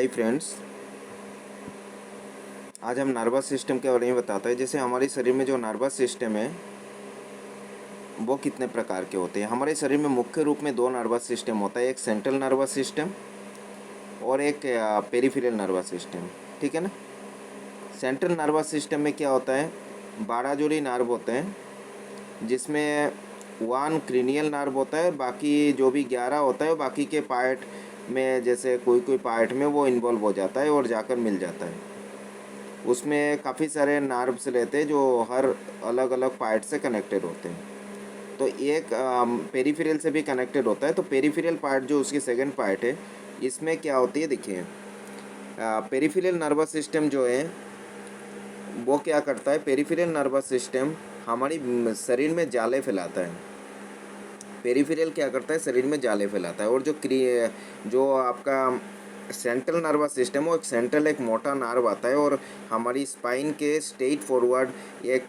Hi friends, आज हम nervous system के बारे में बताते हैं। जैसे हमारे शरीर में जो नर्वस सिस्टम है वो कितने प्रकार के होते हैं। हमारे शरीर में मुख्य रूप में दो नर्वस सिस्टम होता है, एक सेंट्रल नर्वस सिस्टम और एक पेरिफेरल नर्वस सिस्टम। ठीक है ना। सेंट्रल नर्वस सिस्टम में क्या होता है, 12 जोड़ी नर्व होते हैं, जिसमें 1 क्रीनियल नर्व होता है, बाकी जो भी 11 होता है बाकी के पार्ट में, जैसे कोई कोई पार्ट में वो इन्वॉल्व हो जाता है और जाकर मिल जाता है। उसमें काफ़ी सारे नर्व्स रहते हैं जो हर अलग अलग पार्ट से कनेक्टेड होते हैं। तो एक पेरिफेरल से भी कनेक्टेड होता है। तो पेरिफेरल पार्ट जो उसकी सेकंड पार्ट है, इसमें क्या होती है, देखिए पेरिफेरल नर्वस सिस्टम जो है वो क्या करता है। पेरिफेरल नर्वस सिस्टम हमारी शरीर में जाले फैलाता है। पेरिफेरल क्या करता है, शरीर में जाले फैलाता है। और जो आपका सेंट्रल नर्वस सिस्टम, वो एक सेंट्रल एक मोटा नर्व आता है और हमारी स्पाइन के स्ट्रेट फॉरवर्ड एक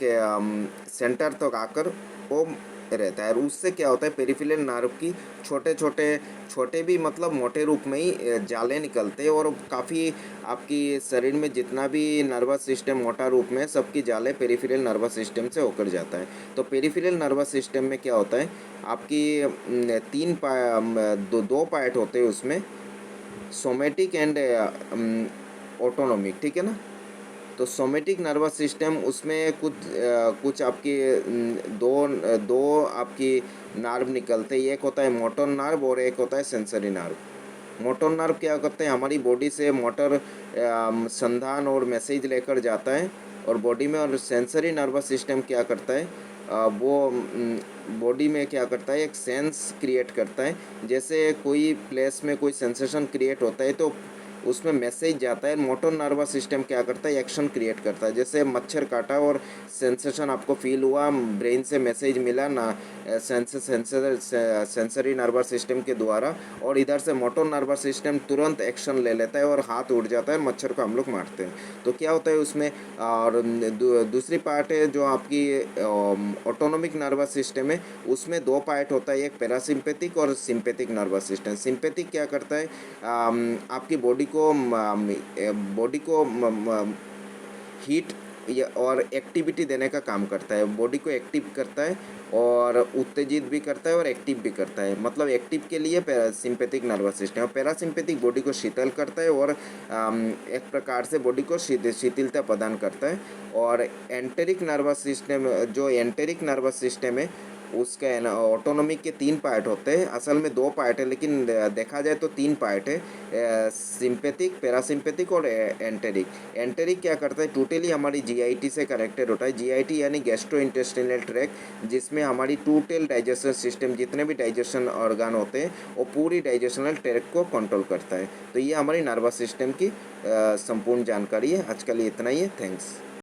सेंटर तक आकर वो रहता है। और उससे क्या होता है, पेरिफेरल नर्व की छोटे भी मतलब मोटे रूप में ही जाले निकलते हैं। और काफ़ी आपकी शरीर में जितना भी नर्वस सिस्टम मोटा रूप में, सबकी जाले पेरिफेरल नर्वस सिस्टम से होकर जाता है। तो पेरिफेरल नर्वस सिस्टम में क्या होता है, आपकी दो पार्ट होते हैं उसमें, सोमेटिक एंड ऑटोनोमिक। ठीक है ना। तो सोमेटिक नर्वस सिस्टम उसमें कुछ आपकी दो आपकी नर्व निकलते हैं। एक होता है मोटर नर्व और एक होता है सेंसरी नर्व। मोटर नर्व क्या करते हैं, हमारी बॉडी से मोटर संधान और मैसेज लेकर जाता है और बॉडी में। और सेंसरी नर्वस सिस्टम क्या करता है, वो बॉडी में क्या करता है, एक सेंस क्रिएट करता है। जैसे कोई प्लेस में कोई सेंसेशन क्रिएट होता है तो उसमें मैसेज जाता है। मोटर नर्वस सिस्टम क्या करता है, एक्शन क्रिएट करता है। जैसे मच्छर काटा और सेंसेशन आपको फील हुआ, ब्रेन से मैसेज मिला ना, सेंसरी नर्वस सिस्टम के द्वारा, और इधर से मोटर नर्वस सिस्टम तुरंत एक्शन ले लेता है और हाथ उड़ जाता है, मच्छर को हम लोग मारते हैं। तो क्या होता है उसमें। और दूसरी पार्ट है जो आपकी ऑटोनोमिक नर्वस सिस्टम है, उसमें दो पार्ट होता है, एक पैरासिम्पेथिक और सिंपेथिक नर्वस सिस्टम। सिंपेथिक क्या करता है, आपकी बॉडी को हीट और एक्टिविटी देने का काम करता है। बॉडी को एक्टिव करता है और उत्तेजित भी करता है और एक्टिव भी करता है। मतलब एक्टिव के लिए सिंपेथिक नर्वस सिस्टम, और पैरासिम्पेथिक बॉडी को शीतल करता है और एक प्रकार से बॉडी को शिथिलता प्रदान करता है। और एंटेरिक नर्वस सिस्टम, जो एंटेरिक नर्वस सिस्टम है, उसका है ना, ऑटोनॉमिक के 3 पार्ट होते हैं। असल में 2 पार्ट है, लेकिन देखा जाए तो 3 पार्ट है, सिंपेथिक, पैरासिम्पेथिक और एंटेरिक। एंटेरिक क्या करता है, टोटली हमारी जीआईटी से कनेक्टेड होता है। जीआईटी यानी गैस्ट्रो इंटेस्टिनल ट्रैक्ट, जिसमें हमारी टोटल डाइजेशन सिस्टम, जितने भी डाइजेशन ऑर्गन होते हैं, वो पूरी डाइजेशनल ट्रैक्ट को कंट्रोल करता है। तो ये हमारी नर्वस सिस्टम की संपूर्ण जानकारी है। आज के लिए इतना ही है। थैंक्स।